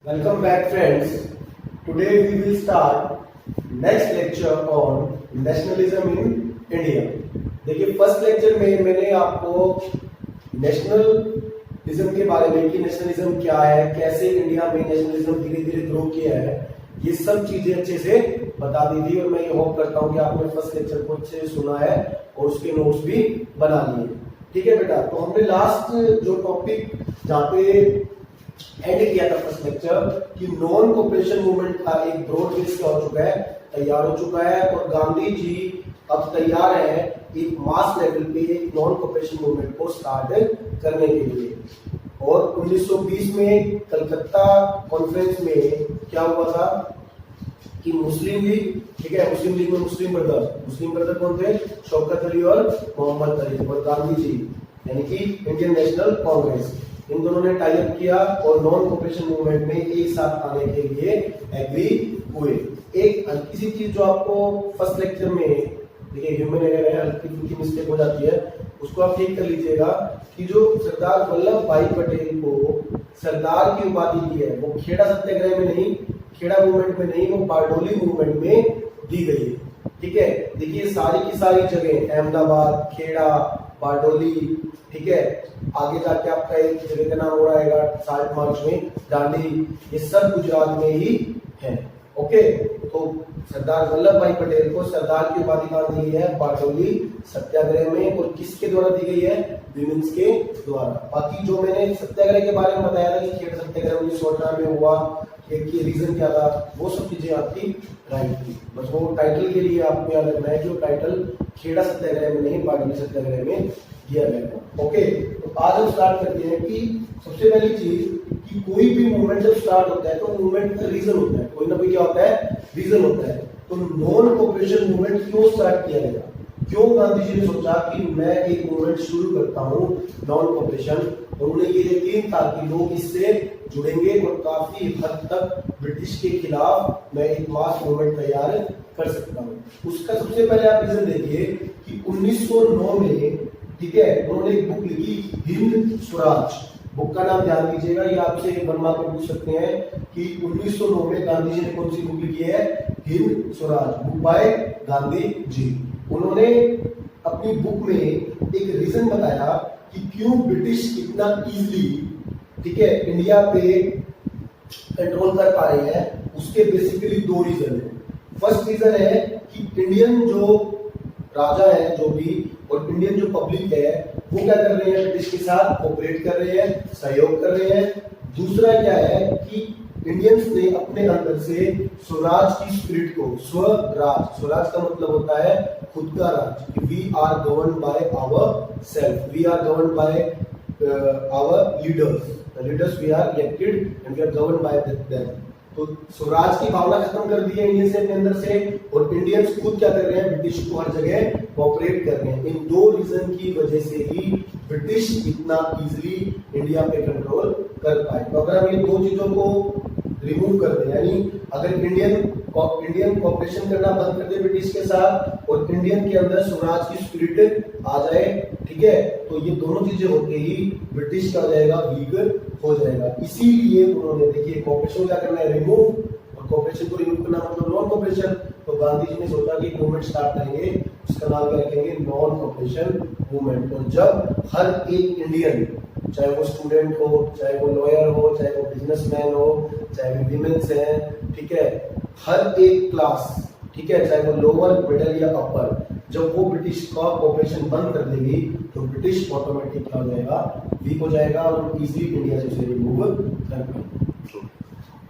Welcome back friends. Today we will start next lecture on nationalism in India. देखिए first lecture में मैंने आपको nationalism के बारे में कि नेशनलिज्म क्या है, कैसे इंडिया में नेशनलिज्म धीरे धीरे ग्रो किया है, ये सब चीजें अच्छे से बता दी थी और मैं ये होप करता हूँ कि आपने फर्स्ट लेक्चर को अच्छे से सुना है और उसके नोट्स भी बना लिए। ठीक है बेटा, तो हमने लास्ट जो टॉपिक जहाँ पे एंड किया था फर्स्ट लेक्चर कि नॉन कोऑपरेशन मूवमेंट का एक ब्रॉड बेस क्या हो चुका है, तैयार हो चुका है और गांधी जी अब तैयार है एक मास लेवल पे एक नॉन कोऑपरेशन मूवमेंट को स्टार्ट करने के लिए। और 1920 में कलकत्ता कॉन्फ्रेंस में क्या हुआ था कि मुस्लिम लीग, ठीक है, मुस्लिम लीग में मुस्लिम ब्रदर कौन थे? शौकत अली और मोहम्मद अली और गांधी जी यानी कि इंडियन नेशनल कांग्रेस, इन दोनों ने टाई अप किया और नॉन कोऑपरेशन मूवमेंट में एक साथ आने के लिए एग्री हुए। एक हल्की सी चीज जो आपको फर्स्ट लेक्चर में देखिए ह्यूमन एरर है, हल्की फुल्की मिस्टेक हो जाती है, उसको आप ठीक कर लीजिएगा कि जो सरदार वल्लभ भाई पटेल को सरदार की उपाधि दी है वो खेड़ा सत्याग्रह में नहीं, खेड़ा मूवमेंट में नहीं, वो बारडोली मूवमेंट में दी गई है। ठीक है, देखिए सारी की सारी जगह अहमदाबाद, खेड़ा, बारडोली, ठीक है, आगे जाके आपका एक जगह का नाम हो रहा है 60 मार्च में दांडी, ये सब गुजरात में ही है। ओके, तो सरदार वल्लभ भाई पटेल को सरदार की उपाधि कहाँ दी गई है? बारडोली सत्याग्रह में। और किसके द्वारा दी गई है? विमेंस के द्वारा। बाकी जो मैंने सत्याग्रह के बारे में बताया था कि खेड़ा सत्याग्रह 1918 में हुआ, कि रीजन क्या था, वो सब चीजें आपकी राइट थी, बस वो टाइटल के लिए आपको याद रखना है कि वो टाइटल खेड़ा सत्याग्रह में नहीं बारडोली सत्याग्रह में दिया गया था। ओके, तो आज हम स्टार्ट करते हैं कि सबसे पहली चीज कि कोई भी मूवमेंट जब स्टार्ट होता है तो मूवमेंट का रीजन होता है, कोई ना कोई क्या होता है? रीजन होता है। तो नॉन कोऑपरेशन मूवमेंट क्यों स्टार्ट किया गया? क्यों गांधी जी ने सोचा कि मैं एक मूवमेंट शुरू करता हूँ नॉन कोऑपरेशन, और उन्हें ये यकीन था कि लोग इससे जुड़ेंगे और काफी हद तक ब्रिटिश के खिलाफ मैं एक मास मूवमेंट तैयार कर सकता हूँ। उसका सबसे पहले आप रीजन देखिए कि 1909 में, ठीक है, उन्होंने एक बुक लिखी हिंद स्वराज। बुक का नाम ध्यान दीजिएगा, ये आपसे एक बनवा कर पूछ सकते हैं कि 1909 में गांधी जी ने कौन सी बुक लिखी है? Hind Swaraj, book by Gandhi ji. उन्होंने अपनी बुक में एक रीजन बताया कि क्यों ब्रिटिश इतना इजीली, ठीक है, इंडिया पे कंट्रोल कर पा रहे हैं। उसके बेसिकली दो रीजन है। फर्स्ट रीजन है कि इंडियन जो राजा है जो भी और इंडियन जो पब्लिक है वो क्या कर रहे हैं? ब्रिटिश के साथ कोऑपरेट कर रहे हैं, सहयोग कर रहे हैं। दूसरा क्या है कि इंडियंस ने अपने अंदर से स्वराज की स्पिरिट को, स्वराज का मतलब होता है खुद का राज, we are govern by our self, we are govern by our leaders we are elected and we are govern by them. तो स्वराज की भावना खत्म कर दी है इंडियंस ने अपने अंदर से, और इंडियंस खुद क्या कर रहे हैं? ब्रिटिश को हर जगह कोऑपरेट कर रहे हैं। इन दो रीजन की वजह से ही ब्रिटिश इतना इजीली इंडिया पे कंट्रोल कर पाए। तो अगर हम इन दो चीजों को रिमूव कर दें, यानी अगर इंडियन कोऑपरेशन करना बंद कर दे ब्रिटिश के साथ और इंडियन के अंदर स्वराज की स्पिरिट आ जाए, ठीक है, तो ये दोनों चीजें होते ही ब्रिटिश का हो जाएगा, वीक हो जाएगा। इसीलिए उन्होंने, देखिए, कोऑपरेशन क्या करना है? रिमूव, और कोऑपरेशन को रिमूव करना मतलब नॉन कोऑपरेशन। तो गांधी जी ने सोचा कि मूवमेंट स्टार्ट करेंगे, उसका नाम क्या रखेंगे? Non cooperation movement. और जब हर एक इंडियन, चाहे वो स्टूडेंट हो, चाहे वो लॉयर हो, चाहे वो बिजनेसमैन हो, चाहे वो विमेन्स हैं, ठीक है, हर एक क्लास, ठीक है, चाहे वो लोअर, मिडिल या अपर, जब वो ब्रिटिश का कोऑपरेशन बंद कर देगी तो ब्रिटिश ऑटोमेटिक क्या हो जाएगा? वीक हो जाएगा और इजीली इंडिया से उसे रिमूव कर पाएंगे।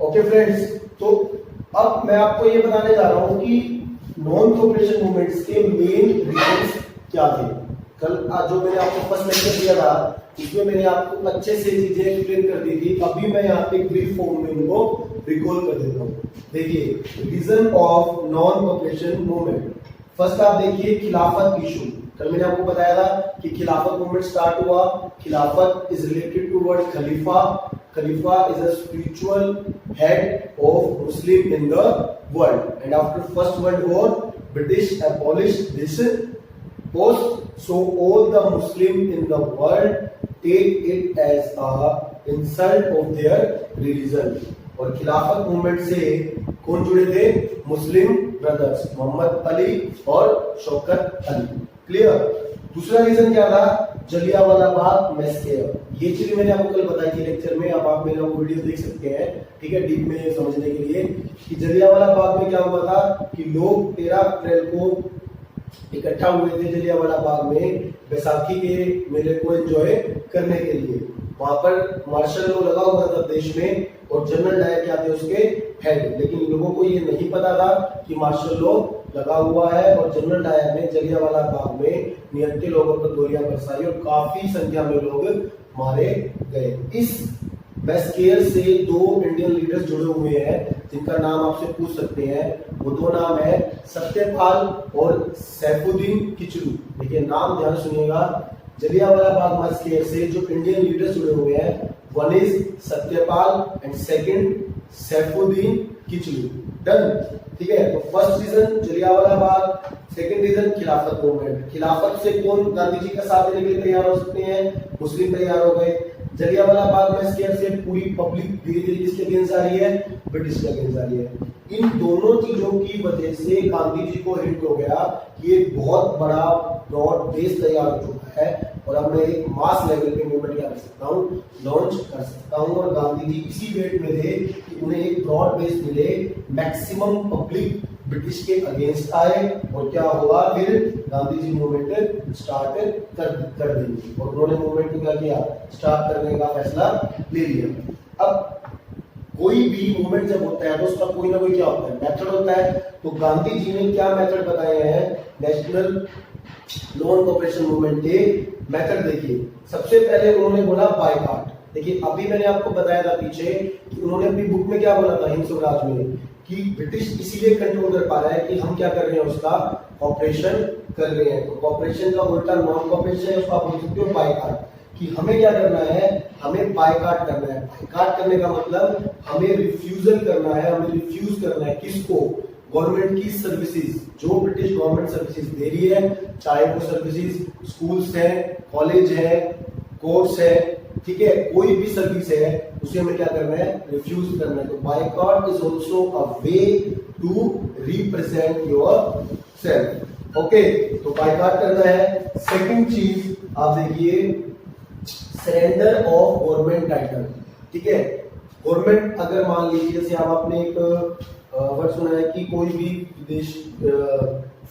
ओके फ्रेंड्स, तो अब मैं आपको ये बताने जा रहा हूं कि नॉन कोऑपरेशन मूवमेंट्स के मेन रीजंस क्या थे। कल जो मैंने आपको फर्स्ट लेक्चर दिया था इसमें मैंने आपको अच्छे से चीजें एक्सप्लेन कर दी थी। अभी मैं यहाँ पे ब्रीफ फॉर्म में इनको रिकॉल कर देता हूँ। देखिए reason of non cooperation movement. First आप देखिए खिलाफत इशू। कल मैंने आपको बताया था कि खिलाफत मूवमेंट स्टार्ट हुआ। Khilafat is related to word khalifa. Khalifa is a spiritual head of Muslim in the world, and after first world war British abolished this post, so all the Muslim in the world take it as a insult of their religion. और खिलाफत movement से कौन जुड़े थे? मुस्लिम brothers, Mohammad Ali और Shaukat Ali. Clear? दूसरा reason क्या था? जलियांवाला बाग मैसेकर। ये चीज मैंने आपको कल बताई थी लेक्चर में, अब आप मेरा वो वीडियो देख सकते हैं, ठीक है, डीप में समझने के लिए कि जलियांवाला बाग में क्या हुआ था कि लोग 13 अप्रैल को इकट्ठा हुए थे जलियांवाला बाग में बैसाखी के मेले को एंजॉय करने के लिए। वहां पर मार्शल लॉ लगा हुआ था देश में और जनरल डायर क्या थे उसके हेड, लेकिन लोगों को ये नहीं पता था कि मार्शल लॉ लगा हुआ है और जनरल डायर ने जलियांवाला बाग में निहत्थे लोगों पर गोलियां बरसाई और काफी संख्या में लोग मारे गए। इस मैसेकर से 2 इंडियन लीडर्स जुड़े हुए हैं जिनका नाम आपसे पूछ सकते हैं। वो 2 नाम है सत्यपाल और सैफुद्दीन किचलू। देखिए नाम ध्यान सुनिएगा, जलियांवाला बाग मैसेकर से जो इंडियन लीडर्स जुड़े हुए हैं, one is Satyapal and second Saifuddin Kitchlu. Done, ठीक है। तो first reason Jallianwala Bagh, second reason Khilafat movement. Khilafat से कौन गांधी जी का साथ देने के लिए तैयार हो सकते हैं? मुस्लिम तैयार हो गए। जलियांवाला बाग मैसेकर से पूरी पब्लिक धीरे धीरे किसके अगेंस्ट आ रही है? ब्रिटिश के अगेंस्ट आ रही है। इन दोनों चीजों की वजह से गांधी जी को हिंट हो गया कि एक बहुत बड़ा ब्रॉड बेस तैयार हो चुका है और अब मैं एक मास लेवल पे मूवमेंट क्या कर सकता हूँ? लॉन्च कर सकता हूँ। और गांधी जी इसी वेट में थे कि उन्हें एक ब्रॉड बेस मिले, मैक्सिमम पब्लिक ब्रिटिश के अगेंस्ट आए और क्या हुआ? फिर गांधी जी मूवमेंट स्टार्ट कर देंगे और उन्होंने मूवमेंट को क्या किया? स्टार्ट करने का फैसला ले लिया। अब कोई भी मूवमेंट जब होता है तो उसका कोई ना कोई क्या होता है? मेथड होता है। तो गांधी जी ने क्या मेथड बताए हैं? नेशनल नॉन कोऑपरेशन मूवमेंट के मेथड देखिए। सबसे पहले उन्होंने बोला बायकॉट। देखिए अभी मैंने आपको बताया था पीछे कि उन्होंने अपनी बुक में क्या बोला था, हिंद स्वराज में, कि ब्रिटिश इसीलिए कंट्रोल कर पा रहा है कि हम क्या कर रहे हैं? उसका ऑपरेशन कर रहे हैं। तो ऑपरेशन का उल्टा नॉन कोऑपरेशन है, उसको आप बोल सकते हो बायकॉट। कि हमें क्या करना है? हमें बायकॉट करना है। बायकॉट करने का मतलब हमें रिफ्यूजल करना है, हमें रिफ्यूज करना है किसको? गवर्नमेंट की सर्विसेज, जो ब्रिटिश गवर्नमेंट सर्विसेज दे रही है, चाहे वो सर्विसेज स्कूल्स है, कॉलेज है, कोर्ट्स है, ठीक है, कोई भी सर्विस है, उसे हमें क्या करना है? रिफ्यूज करना है। तो boycott is also a way to represent yourself. Okay, तो बायकॉट करना है। सेकंड चीज आप देखिए, सरेंडर ऑफ गवर्नमेंट टाइटल। ठीक है, गवर्नमेंट अगर मान लीजिए जैसे आप आपने एक वर्ड सुना है कि कोई भी देश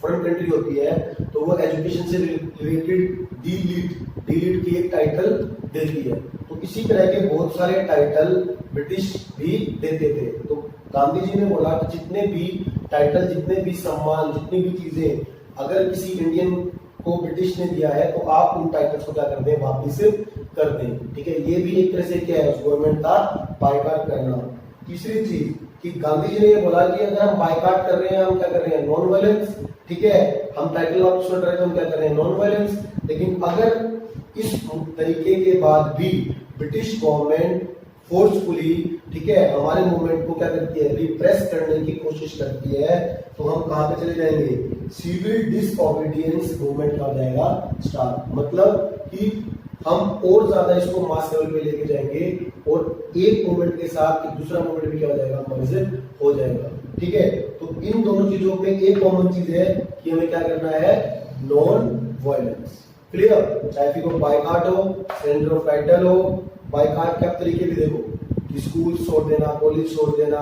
फॉरेन कंट्री होती है तो वो एजुकेशन से रिलेटेड डीलिट की एक टाइटल देती है। तो इसी तरह के बहुत सारे टाइटल ब्रिटिश भी देते थे। तो गांधी जी ने बोला कि जितने भी टाइटल, जितने भी सम्मान, जितनी भी चीजें अगर किसी इंडियन को ब्रिटिश ने दिया है तो आप उन टाइटल्स को क्या कर दें? वापिस कर दें। ठीक है, ये भी एक तरह से क्या है? उस गवर्नमेंट का बायकॉट करना। तीसरी चीज कि गांधी जी ने ये बोला कि अगर हम बायकॉट कर रहे हैं, हम क्या कर रहे हैं? Non violence. ठीक है, हम टाइटल वापस कर रहे हैं तो हम क्या कर रहे हैं? Non violence. लेकिन अगर इस तरीके के बाद भी ब्रिटिश गवर्नमेंट फोर्सफुली, ठीक है, हमारे मूवमेंट को क्या करती है? रिप्रेस करने की कोशिश करती है, तो हम कहां पे चले जाएंगे? सिविल डिसओबीडियंस मूवमेंट का जाएगा स्टार्ट। मतलब कि हम और ज्यादा इसको मास लेवल पे लेके जाएंगे और एक मूवमेंट के साथ एक दूसरा मूवमेंट भी क्या हो जाएगा? मर्ज हो जाएगा। ठीक है, तो इन दोनों चीजों में एक कॉमन चीज है कि हमें क्या करना है? Non violence. क्लियर? चाहे फिर वो बायकॉट हो, सेंटर ऑफ टाइटल हो, बायकॉट के आप तरीके भी देखो कि स्कूल छोड़ देना, कॉलेज छोड़ देना,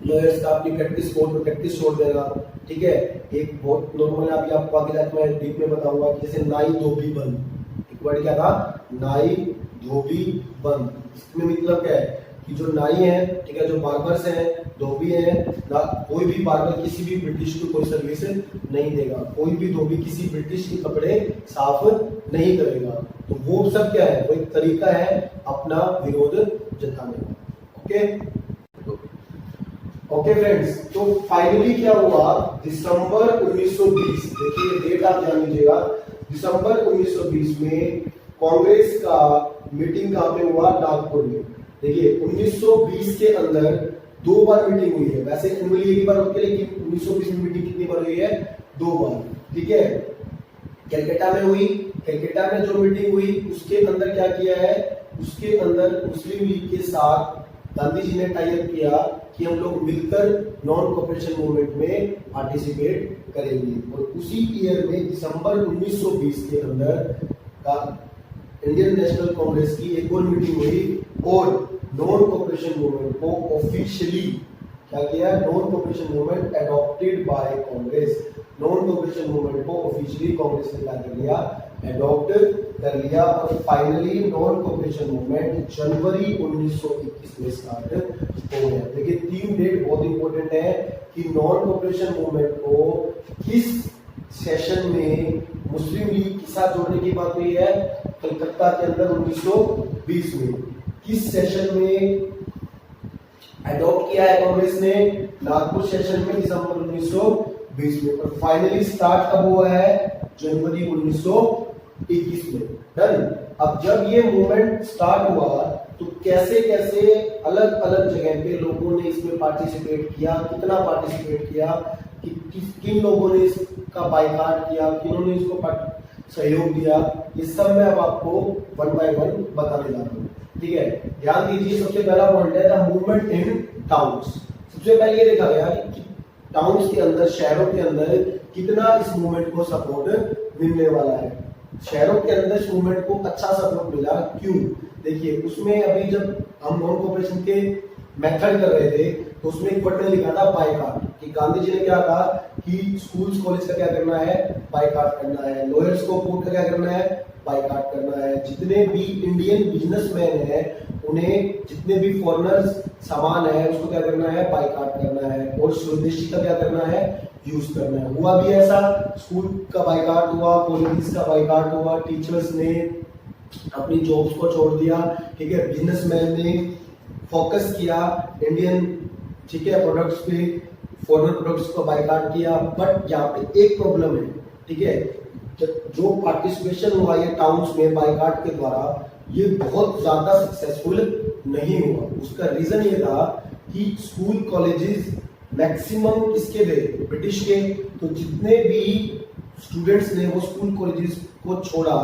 लॉयर्स का अपनी प्रैक्टिस, कोर्ट में प्रैक्टिस छोड़ देना। ठीक है, एक बहुत नॉर्मल अभी आपको आगे जाके मैं डीप में बताऊंगा कि जैसे नाई धोबी बंद। एक वर्ड क्या था? नाई धोबी बंद। इसमें मतलब क्या है कि जो नाई है, ठीक है, जो बार्बर्स हैं, धोबी हैं, ना कोई भी बार्बर किसी भी ब्रिटिश को कोई सर्विस नहीं देगा, कोई भी धोबी किसी ब्रिटिश के कपड़े साफ नहीं करेगा। तो वो सब क्या है? वो एक तरीका है अपना विरोध जताने का। ओके ओके फ्रेंड्स, तो फाइनली क्या हुआ? दिसंबर 1920, देखिए डेट आप जान लीजिएगा, दिसंबर 1920 में कांग्रेस का मीटिंग कहां पे हुआ? नागपुर में। देखिए 1920 के अंदर 2 बार मीटिंग हुई है। वैसे एनुअली एक बार होती है, लेकिन 1920 में मीटिंग कितनी बार हुई है? 2 बार। ठीक है, कलकत्ता में हुई। कलकत्ता में जो मीटिंग हुई उसके अंदर क्या किया है? उसके अंदर मुस्लिम लीग के साथ गांधी जी ने टाई अप किया कि हम लोग मिलकर नॉन कोऑपरेशन मूवमेंट में पार्टिसिपेट करेंगे। और उसी ईयर में दिसंबर 1920 के अंदर का इंडियन नेशनल कांग्रेस की एक और मीटिंग हुई और नॉन कोऑपरेशन मूवमेंट को ऑफिशियली क्या किया, non cooperation movement adopted by Congress. Non cooperation movement को ऑफिशियली कांग्रेस ने क्या कर लिया, एडॉप्ट कर लिया। और फाइनली नॉन कोऑपरेशन मूवमेंट जनवरी 1921 में स्टार्ट हो गया। देखिए 3 डेट बहुत इंपॉर्टेंट है कि नॉन कोऑपरेशन मूवमेंट को किस सेशन में मुस्लिम लीग के साथ जोड़ने की बात हुई है, कलकत्ता के अंदर 1920 में। किस सेशन में एडॉप्ट किया है कांग्रेस ने, नागपुर सेशन में दिसंबर 1920 में। और फाइनली स्टार्ट कब हुआ है, जनवरी 1921 में। डन। अब जब ये मूवमेंट स्टार्ट हुआ तो कैसे कैसे अलग अलग जगह पे लोगों ने इसमें पार्टिसिपेट किया, कितना पार्टिसिपेट किया, किन लोगों ने इसका बाइकाट किया, किन्होंने इसको सहयोग दिया, ये सब मैं अब आपको 1 बाय 1 बताने जा रहा हूँ। ठीक है, ध्यान दीजिए। सबसे पहला पॉइंट है द मूवमेंट इन टाउन्स। सबसे पहले ये देखा गया कि टाउन्स के अंदर, शहरों के अंदर कितना इस मूवमेंट को सपोर्ट मिलने वाला है। शहरों के अंदर इस मूवमेंट को अच्छा सपोर्ट मिला, क्यों? देखिए उसमें अभी जब हम नॉन कोऑपरेशन के मेथड कर रहे थे तो उसमें एक बटन लिखा था बाइकाट, कि गांधी जी ने क्या कहा कि स्कूल्स कॉलेज का क्या करना है, बाइकाट करना है। लॉयर्स को कोर्ट का क्या करना है, बाइकाट करना है। जितने भी इंडियन बिजनेसमैन हैं उन्हें, जितने भी फॉरेनर्स सामान है उसको क्या करना है, बाइकाट करना है। और स्वदेशी का क्या करना है, यूज करना है। हुआ भी ऐसा, स्कूल का बाइकाट हुआ, कॉलेजेस का बाइकाट हुआ, टीचर्स ने अपनी जॉब्स को छोड़ दिया। ठीक है, बिजनेसमैन ने फोकस किया इंडियन, ठीक है, प्रोडक्ट्स पे, फॉरेन प्रोडक्ट्स को बाइकाट किया। बट यहाँ पे एक प्रॉब्लम है, ठीक है, जो पार्टिसिपेशन हुआ ये टाउन्स में बाइकाट के द्वारा, ये बहुत ज्यादा सक्सेसफुल नहीं हुआ। उसका रीजन ये था कि स्कूल कॉलेजेस मैक्सिमम किसके थे, ब्रिटिश के। तो जितने भी स्टूडेंट्स ने वो स्कूल कॉलेजेस को छोड़ा,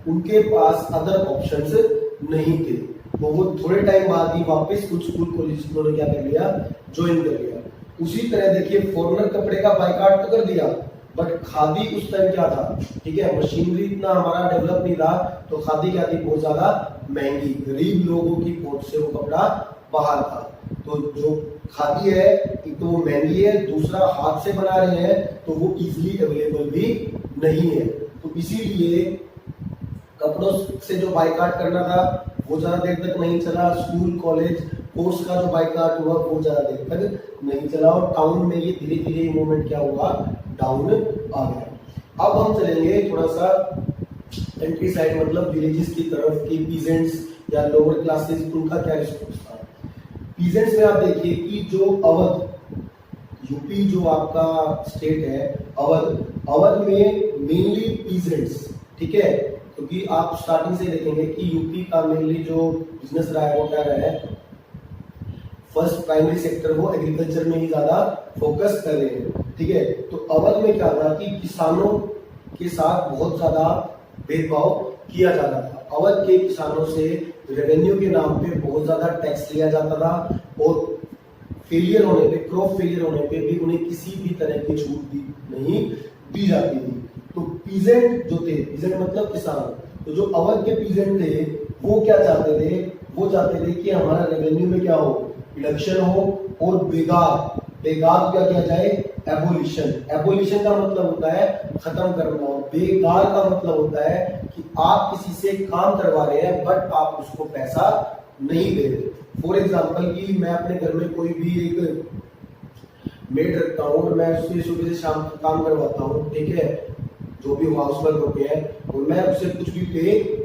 उनके पास अदर ऑप्शंस नहीं थे। तो वो थोड़े टाइम बाद ही वापस कुछ स्कूल कॉलेज उन्होंने क्या कर लिया, ज्वाइन कर लिया। उसी तरह देखिए फॉरेनर कपड़े का बाइकाट तो कर दिया, बट खादी उस टाइम क्या था, ठीक है, मशीनरी इतना हमारा डेवलप नहीं था, तो खादी क्या थी, बहुत ज्यादा महंगी, गरीब लोगों की पहुंच से वो कपड़ा बाहर था। तो जो खादी है एक तो वो महंगी है, दूसरा हाथ से बना रहे हैं तो वो इजीली अवेलेबल भी नहीं है। तो इसीलिए कपड़ों से जो बाइकाट करना था वो ज्यादा देर तक नहीं चला। स्कूल कॉलेज कोर्स का जो बाइकाट हुआ वो ज्यादा देर तक नहीं चला, और टाउन में ये धीरे धीरे मूवमेंट क्या हुआ, डाउन आ गया। अब हम चलेंगे थोड़ा सा कंट्री साइड, मतलब विलेजेस की तरफ की पीजेंट्स या लोअर क्लासेस, उनका क्या रिस्पॉन्स था। पीजेंट्स में आप देखिए कि जो अवध, यूपी जो आपका स्टेट है अवध, अवध में मेनली पीजेंट्स, ठीक है, क्योंकि आप स्टार्टिंग से देखेंगे कि यूपी का मेनली जो बिजनेस रहा है वो क्या रहा है, फर्स्ट प्राइमरी सेक्टर वो एग्रीकल्चर में ही ज्यादा फोकस कर रहे हैं। ठीक है, तो अवध में क्या था कि किसानों के साथ बहुत ज्यादा भेदभाव किया जाता था। अवध के किसानों से रेवेन्यू के नाम पे बहुत ज्यादा टैक्स लिया जाता था, और फेलियर होने पे, क्रॉप फेलियर होने पे भी उन्हें किसी भी तरह की छूट नहीं दी जाती थी। तो पीजेंट जो थे, पीजेंट मतलब किसान, तो जो अवध के पीजेंट थे वो क्या चाहते थे, वो चाहते थे कि हमारा रेवेन्यू में क्या हो, रिडक्शन हो, और बेगार क्या किया जाए, एबोलिशन। एबोलिशन का मतलब होता है खत्म करना, और बेगार का मतलब होता है कि आप किसी से काम करवा रहे हैं बट आप उसको पैसा नहीं दे रहे। फॉर एग्जाम्पल कि मैं अपने घर में कोई भी एक मेड रखता हूँ और मैं उससे सुबह से शाम तक काम करवाता हूँ, ठीक है, जो भी हाउस वर्क होते हैं, और मैं उससे कुछ भी पे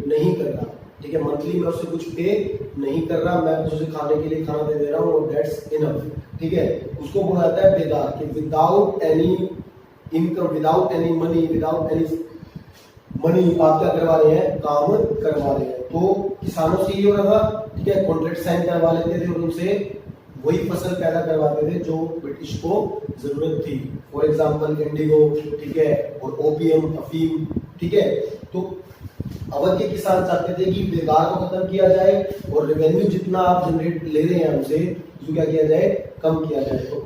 नहीं कर रहा, ठीक है, मंथली मैं उससे कुछ पे नहीं कर रहा, मैं उसे खाने के लिए खाना दे दे रहा हूँ, और दैट्स इनफ। ठीक है, उसको बोला जाता है बेगार, कि without any income, without any money, without any money आप क्या करवा रहे हैं, काम करवा रहे हैं। तो किसानों से ये हो रहा था, ठीक है, कॉन्ट्रैक्ट साइन करवा लेते थे और उनसे वही फसल पैदा करवाते थे जो ब्रिटिश को जरूरत थी। फॉर एग्जाम्पल इंडिगो, ठीक है, और ओपीएम, अफीम, ठीक है। तो अवध के किसान चाहते थे कि बेकार को खत्म किया जाए और रेवेन्यू जितना आप जनरेट ले रहे हैं हमसे उसको क्या किया जाए, कम किया जाए। तो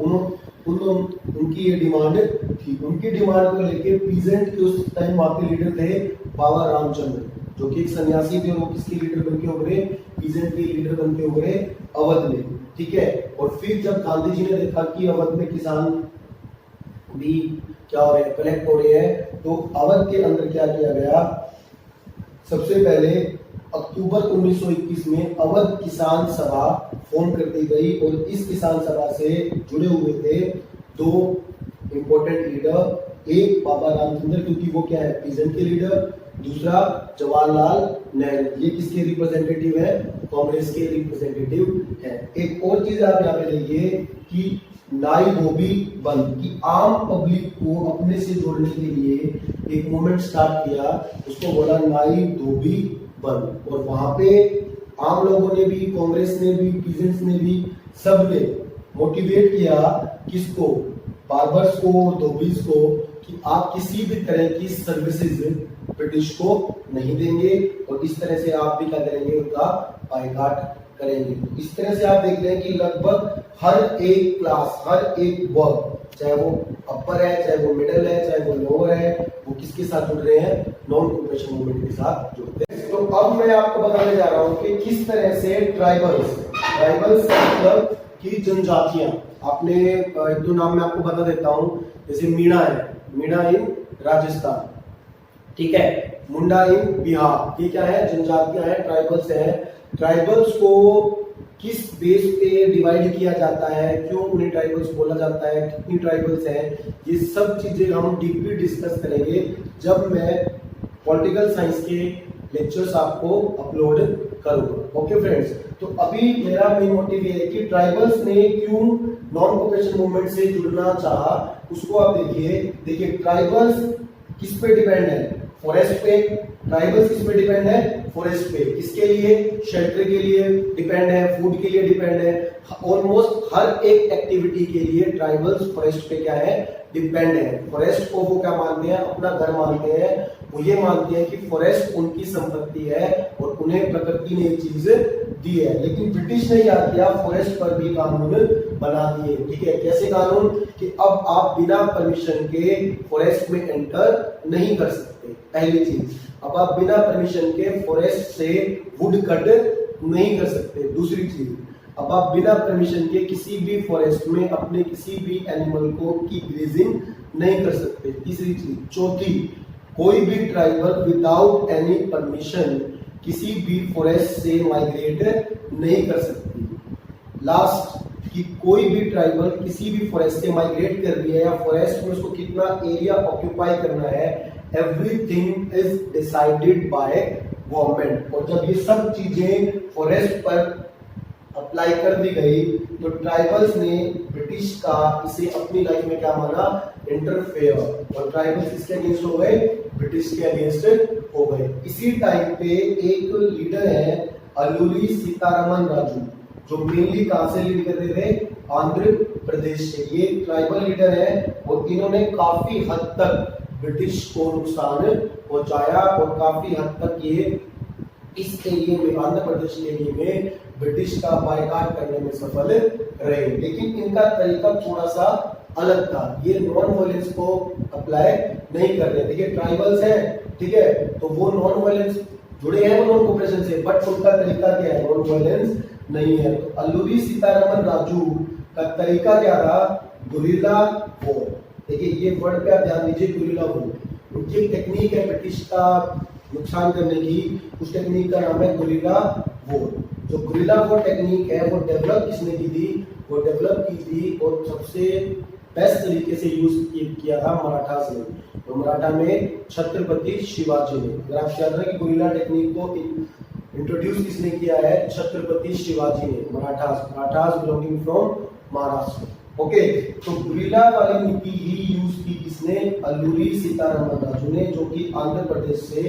उनकी ये डिमांड थी। उनकी डिमांड को लेके पीजेंट के उस टाइम वहां पे लीडर थे बाबा रामचंद्र, जो कि एक सन्यासी थे। वो किसके लीडर बन के उभरे, पीजेंट के लीडर बन के उभरे अवध में, ठीक है। और फिर जब गांधी जी ने देखा कि अवध में किसान भी क्या हो रहे हैं, कलेक्ट हो रहे हैं, तो अवध के अंदर क्या किया गया, सबसे पहले अक्टूबर 1921 में अवध किसान सभा फॉर्म कर दी गई। और इस किसान सभा से जुड़े हुए थे दो इंपॉर्टेंट लीडर, एक बाबा रामचंद्र, क्योंकि वो क्या है, पीजेंट के लीडर, दूसरा जवाहरलाल नेहरू। ये किसके रिप्रेजेंटेटिव है, कांग्रेस के रिप्रेजेंटेटिव है। एक और चीज आप यहाँ पे देखिए कि नाई धोबी बंद, कि आम पब्लिक को अपने से जोड़ने के लिए एक मूवमेंट स्टार्ट किया, उसको बोला नाई धोबी बंद। और वहां पे आम लोगों ने भी, कांग्रेस ने भी, पीजेंट्स ने भी, सब ने मोटिवेट किया किसको, बार्बर्स को, धोबीज को, कि आप किसी भी तरह की सर्विसेज ब्रिटिश को नहीं देंगे और इस तरह से आप भी क्या करेंगे, उनका बायकॉट करेंगे। इस तरह से आप देख रहे हैं कि लगभग हर एक क्लास, हर एक वर्ग, चाहे वो अपर है, चाहे वो मिडिल है, चाहे वो लोअर है, वो किसके साथ जुड़ रहे हैं, नॉन कॉर्पोरेशन मूवमेंट के साथ जुड़ते हैं। तो अब मैं आपको बताने जा रहा हूं कि किस तरह से ट्राइबल्स मतलब की जनजातियां, आपने एक दो नाम मैं आपको बता देता हूं, जैसे मीणा है, मीणा इन राजस्थान, ठीक है, मुंडा इन बिहार। ये क्या है, जनजातियां हैं, ट्राइबल्स हैं। ट्राइबल्स को किस बेस पे डिवाइड किया जाता है, क्यों उन्हें ट्राइबल्स बोला जाता है, कितनी ट्राइबल्स हैं, ये सब चीजें हम डीपली डिस्कस करेंगे जब मैं पॉलिटिकल साइंस के लेक्चर्स आपको अपलोड करूंगा। ओके फ्रेंड्स, तो अभी मेरा मेन मोटिव ये है कि ट्राइबल्स ने क्यों नॉन कॉर्पोरेशन मूवमेंट से जुड़ना चाहा, उसको आप देखिए ट्राइबल्स किस पे डिपेंड है, फॉरेस्ट पे। ट्राइबल्स किस पे डिपेंड है, फॉरेस्ट पे। किसके लिए, शेल्टर के लिए डिपेंड है, फूड के लिए डिपेंड है, ऑलमोस्ट हर एक एक्टिविटी के लिए ट्राइबल्स फॉरेस्ट पे क्या है, डिपेंड है। फॉरेस्ट को वो क्या मानते हैं, अपना घर मानते हैं। वो ये मानते हैं कि फॉरेस्ट उनकी संपत्ति है और उन्हें प्रकृति ने एक चीज दी है। लेकिन ब्रिटिश ने क्या किया, फॉरेस्ट पर भी कानून बना दिए, ठीक है। कैसे कानून, कि अब आप बिना परमिशन के फॉरेस्ट में एंटर नहीं कर सकते, पहली चीज। अब आप बिना परमिशन के फॉरेस्ट से वुड कट नहीं कर सकते, दूसरी चीज। अब आप बिना परमिशन के किसी भी फॉरेस्ट में अपने किसी भी एनिमल को की ग्रेजिंग नहीं कर सकते, तीसरी चीज। चौथी, कोई भी ट्राइबल विदाउट एनी परमिशन किसी भी फॉरेस्ट से माइग्रेट नहीं कर सकती। लास्ट, कि कोई भी ट्राइबल किसी भी फॉरेस्ट से माइग्रेट कर रही है या फॉरेस्ट में उसको कितना एरिया ऑक्यूपाई करना है, everything is decided by government. और जब ये सब चीजें फॉरेस्ट पर अप्लाई कर दी गई तो ट्राइबल्स ने ब्रिटिश का इसे अपनी लाइफ में क्या माना, इंटरफेयर। और ट्राइबल्स किसके अगेंस्ट हो गए, ब्रिटिश के अगेंस्ट हो गए। इसी टाइम पे एक लीडर है अल्लूरी सीतारमन राजू, जो मेनली कहां से लीड कर रहे थे, आंध्र प्रदेश से। ये ट्राइबल लीडर है और इन्होंने काफी हद तक ब्रिटिश को नुकसान पहुंचाया और काफी हद तक ये इस एरिया में, आंध्र प्रदेश के एरिया में ब्रिटिश का बायकॉट करने में सफल रहे। लेकिन इनका तरीका थोड़ा सा अलग था, ये नॉन वायलेंस को अप्लाई नहीं कर रहे। देखिए ट्राइबल्स हैं, ठीक है, तो वो नॉन वायलेंस जुड़े हैं नॉन कॉर्पोरेशन से, बट उनका तरीका क्या है, नॉन वायलेंस नहीं है। तो अल्लूरी सीतारमन राजू का तरीका क्या था, गुरिल्ला वॉर। देखिए ये वर्ड पे आप ध्यान दीजिए, गुरिल्ला वॉर। उनकी टेक्निक है ब्रिटिश का नुकसान करने की, उस टेक्निक का नाम है गुरिल्ला वॉर। जो गुरिल्ला वॉर टेक्निक है वो डेवलप किसने की थी, वो डेवलप की थी और सबसे बेस्ट तरीके से यूज किया था मराठास ने। तो मराठा में छत्रपति शिवाजी ने। अगर आप याद रखें कि गुरिल्ला टेक्निक को इंट्रोड्यूस किसने किया है, छत्रपति शिवाजी ने। Marathas belonging from Maharashtra. Okay, तो गुरिल्ला वाली नीति ही यूज की किसने, अल्लूरी सीतारमन राजू ने, जो कि आंध्र प्रदेश से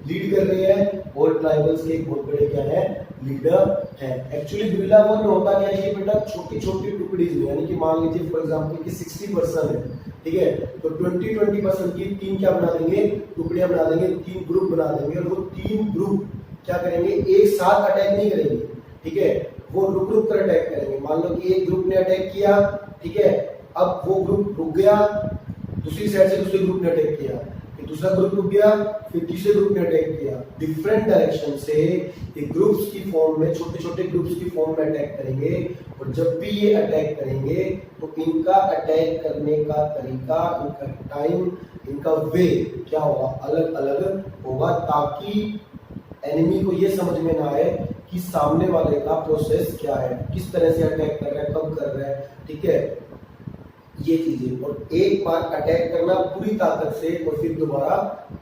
लीड कर रहे हैं और ट्राइबल्स के एक बहुत बड़े क्या है लीडर है। एक्चुअली गुरिल्ला वॉर में होता क्या है कि बेटा छोटी छोटी टुकड़ीज में, यानी कि मान लीजिए फॉर एग्जांपल कि 60 पर्सन है, ठीक है, तो 20% की तीन क्या बना देंगे, टुकड़ियां बना देंगे, तीन ग्रुप बना देंगे और वो तीन ग्रुप क्या करेंगे, एक साथ अटैक नहीं करेंगे, ठीक है, वो रुक रुक कर अटैक करेंगे। मान लो कि एक ग्रुप ने अटैक किया, ठीक है, अब वो ग्रुप रुक गया, दूसरी साइड से दूसरे ग्रुप ने अटैक किया, फिर दूसरा ग्रुप रुक गया, फिर तीसरे ग्रुप ने अटैक किया, डिफरेंट डायरेक्शन से ये ग्रुप्स की फॉर्म में, छोटे छोटे ग्रुप्स की फॉर्म में अटैक करेंगे। और जब भी ये अटैक करेंगे तो इनका अटैक करने का तरीका, इनका टाइम, इनका वे क्या होगा, अलग अलग होगा, ताकि एनिमी को ये समझ में ना आए कि सामने वाले का प्रोसेस क्या है, किस तरह से अटैक कर रहा है, कब कर रहा है, ठीक है, ये चीजें। और एक बार अटैक करना पूरी ताकत से और फिर दोबारा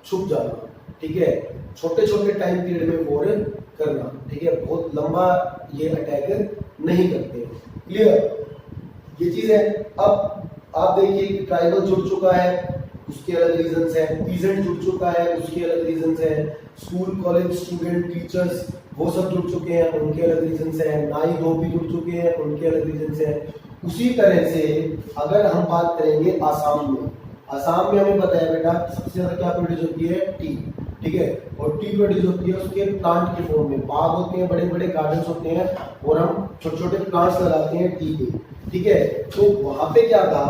छुप जाना, ठीक है, छोटे छोटे टाइम पीरियड में वॉर करना, ठीक है, बहुत लंबा ये अटैक नहीं करते। क्लियर, ये चीज है। अब आप देखिए कि ट्राइबल जुड़ चुका है, उसके अलग रीजंस है, पीजेंट जुड़ चुका है, उसके अलग रीजंस है, स्कूल कॉलेज स्टूडेंट टीचर्स वो सब जुड़ चुके हैं, उनके अलग रीजंस है, नाई धोबी जुड़ चुके हैं, उनके अलग रीजंस है। उसी तरह से अगर हम बात करेंगे आसाम में, आसाम में हमें पता है बेटा सबसे ज्यादा क्या प्रोड्यूस होती है, टी, ठीक है, और टी प्रोड्यूस होती है उसके प्लांट के फॉर्म में, बाग होते हैं, बड़े बड़े गार्डन्स होते हैं और हम छोटे छोटे प्लांट्स लगाते हैं टी के, ठीक है। तो वहां पे क्या था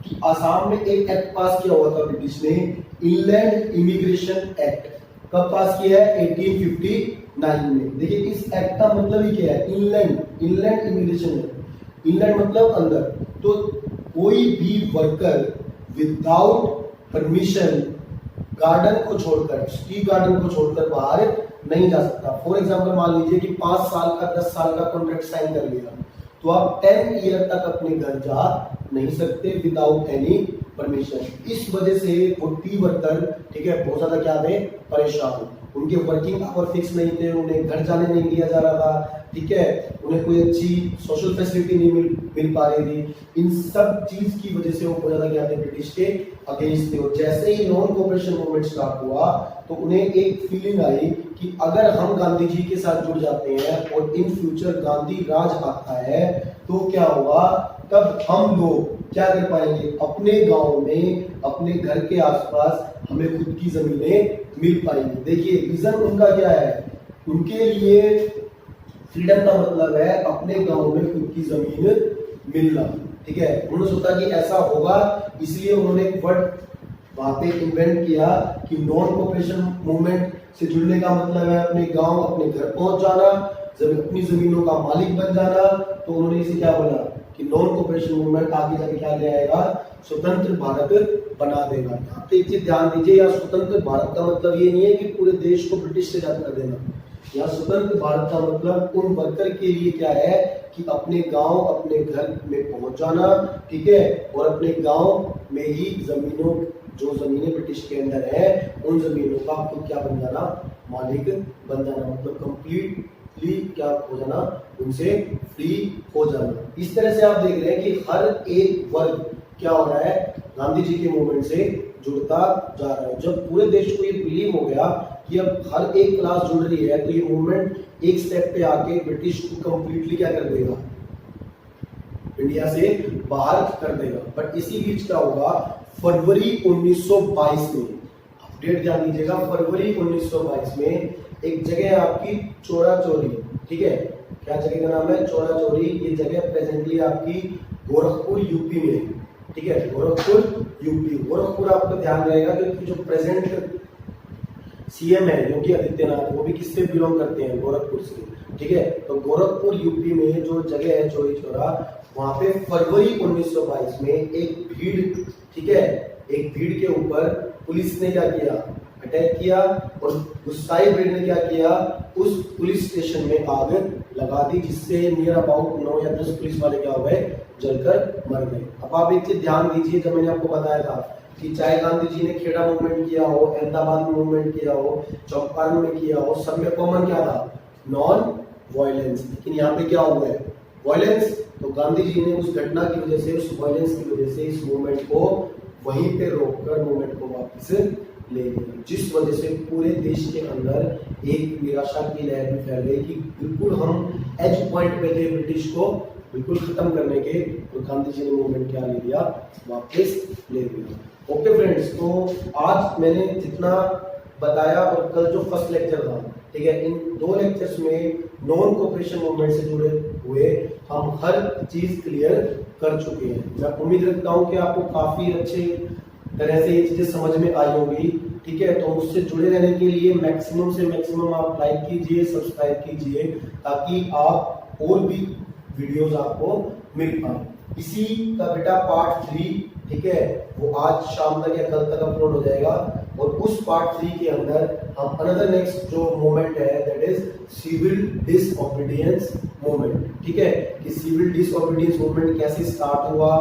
कि आसाम में एक एक्ट पास किया हुआ था ब्रिटिश ने, इनलैंड इमिग्रेशन एक्ट। कब पास किया है, 1859 में। देखिए इस एक्ट का मतलब ही क्या है, इनलैंड, इनलैंड इमिग्रेशन, इनलैंड मतलब अंदर, तो कोई भी वर्कर विदाउट परमिशन गार्डन को छोड़कर, टी गार्डन को छोड़कर बाहर नहीं जा सकता। फॉर एग्जांपल मान लीजिए कि 5 साल का 10 साल का कॉन्ट्रैक्ट साइन कर लिया, तो आप 10 ईयर तक अपने घर जा नहीं सकते विदाउट एनी परमिशन। इस वजह से वो टी वर्कर, ठीक है, बहुत ज्यादा क्या थे, परेशान, उनके वर्किंग आवर फिक्स नहीं थे, उन्हें घर जाने नहीं दिया जा रहा था, ठीक है, उन्हें कोई अच्छी सोशल फैसिलिटी नहीं मिल पा रही थी। इन सब चीज की वजह से वो बहुत ज्यादा क्या थे, ब्रिटिश के अगेंस्ट थे। और जैसे ही नॉन कोऑपरेशन मूवमेंट स्टार्ट हुआ तो उन्हें एक फीलिंग आई कि अगर हम गांधी जी के साथ जुड़ जाते हैं और इन फ्यूचर गांधी राज आता है तो क्या होगा, तब हम लोग क्या कर पाएंगे, अपने गांव में, अपने घर के आसपास हमें खुद की जमीनें मिल पाएंगी। देखिए रीजन उनका क्या है, उनके लिए फ्रीडम का मतलब है अपने गांव में खुद की जमीन मिलना, ठीक है। उन्होंने सोचा कि ऐसा होगा, इसलिए उन्होंने एक वर्ड वहां पे इन्वेंट किया कि नॉन कोऑपरेशन मूवमेंट से जुड़ने का मतलब है अपने गांव, अपने घर पहुंच जाना, अपनी जमीनों का मालिक बन जाना। तो उन्होंने इसे क्या बोला कि नॉन कोऑपरेशन मूवमेंट आगे जाके क्या ले आएगा, स्वतंत्र भारत बना देगा। यहाँ पे एक चीज ध्यान दीजिए, यहाँ स्वतंत्र भारत का मतलब ये नहीं है कि पूरे देश को ब्रिटिश से आजाद कर देना। यहाँ स्वतंत्र भारत का मतलब उन वर्कर के लिए क्या है कि अपने गांव, अपने घर में पहुंच जाना, ठीक है, और अपने गांव में ही जमीनों, जो जमीनें ब्रिटिश के अंदर है, उन जमीनों का खुद क्या बन जाना, मालिक बन जाना, मतलब कंप्लीटली क्या हो जाना, उनसे फ्री हो जाना। इस तरह से आप देख रहे हैं कि हर एक वर्ग क्या हो रहा है, गांधी जी के मूवमेंट से जुड़ता जा रहा है। जब पूरे देश को ये बिलीव हो गया कि अब हर एक क्लास जुड़ रही है, तो ये मूवमेंट एक स्टेप पे आके ब्रिटिश को कंप्लीटली क्या कर देगा, इंडिया से बाहर कर देगा। बट इसी बीच क्या होगा, फरवरी 1922 में, डेट ध्यान दीजिएगा, फरवरी 1922 में एक जगह है आपकी चौरा चौरी, ठीक है, क्या जगह का नाम है, चौरा चौरी। ये जगह प्रेजेंटली आपकी गोरखपुर यूपी में, ठीक है, गोरखपुर यूपी। गोरखपुर आपको ध्यान रहेगा क्योंकि जो प्रेजेंट सीएम है योगी आदित्यनाथ, वो भी किससे बिलोंग करते हैं, गोरखपुर से, ठीक है। तो गोरखपुर यूपी में जो जगह है चौरी चौरा, वहां पे फरवरी 1922 में एक भीड़, ठीक है, एक भीड़ के ऊपर पुलिस ने क्या किया, अटैक किया, और गुस्साई भीड़ ने क्या किया, उस पुलिस स्टेशन में आग लगा दी, जिससे नियर अबाउट 9 या 10 पुलिस वाले क्या हो गए, जलकर मर गए। अब आप एक चीज ध्यान दीजिए, जब मैंने आपको बताया था कि चाहे गांधी जी ने खेड़ा मूवमेंट किया हो, अहमदाबाद में मूवमेंट किया हो, चंपारण में किया हो, सब में कॉमन क्या था, नॉन वायलेंस। लेकिन यहाँ पे क्या हुआ है, वायलेंस। तो गांधी जी ने उस घटना की वजह से, उस वायलेंस की वजह से इस मूवमेंट को वहीं पे रोककर मूवमेंट को वापस ले लिया, जिस वजह से पूरे देश के अंदर एक निराशा की लहर भी फैल गई कि बिल्कुल हम एज पॉइंट पे थे ब्रिटिश को बिल्कुल खत्म करने के। तो गांधी जी ने मूवमेंट क्या ले लिया, वापस ले लिया। ओके फ्रेंड्स, तो आज मैंने जितना बताया और कल जो फर्स्ट लेक्चर था, ठीक है, इन 2 लेक्चर्स में नॉन कोऑपरेशन मूवमेंट से जुड़े हुए हम हर चीज क्लियर कर चुके हैं। मैं उम्मीद रखता हूं कि आपको काफी अच्छे तरह से ये चीजें समझ में आई होगी, ठीक है। तो उससे जुड़े रहने के लिए मैक्सिमम से मैक्सिमम आप लाइक कीजिए, सब्सक्राइब कीजिए, ताकि आप और भी वीडियोस आपको मिल पाए। इसी का बेटा पार्ट 3, ठीक है, वो आज शाम तक या कल तक अपलोड हो जाएगा। और उस पार्ट 3 के अंदर हम अनदर नेक्स्ट जो मूवमेंट है that is civil disobedience movement, ठीक है, कि सिविल डिसओबीडियंस मूवमेंट कैसे स्टार्ट हुआ,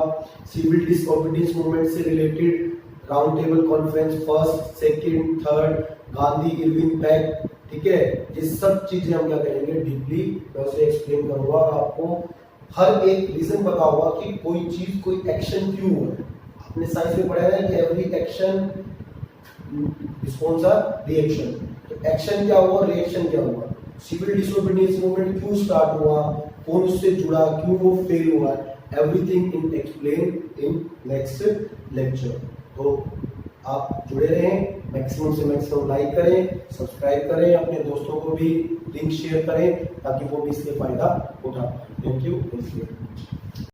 सिविल डिसओबीडियंस मूवमेंट से related round table conference first, second, third, Gandhi Irwin pact, ठीक है, ये सब चीजें हम क्या करेंगे डीपली मैं उसे एक्सप्लेन करूंगा और आपको हर एक रीजन पता होगा कि कोई चीज कोई एक्शन क्यों हुआ है। आपने साइंस में पढ़ा है कि every action response or reaction, तो एक्शन क्या हुआ, रिएक्शन क्या हुआ, सिविल डिसोबीडियंस मूवमेंट क्यों स्टार्ट हुआ, कौन उससे जुड़ा, क्यों वो फेल हुआ, everything in explain in next lecture. तो आप जुड़े रहें, मैक्सिमम से मैक्सिमम लाइक करें, सब्सक्राइब करें, अपने दोस्तों को भी लिंक शेयर करें ताकि वो भी इससे फायदा उठा। Thank you.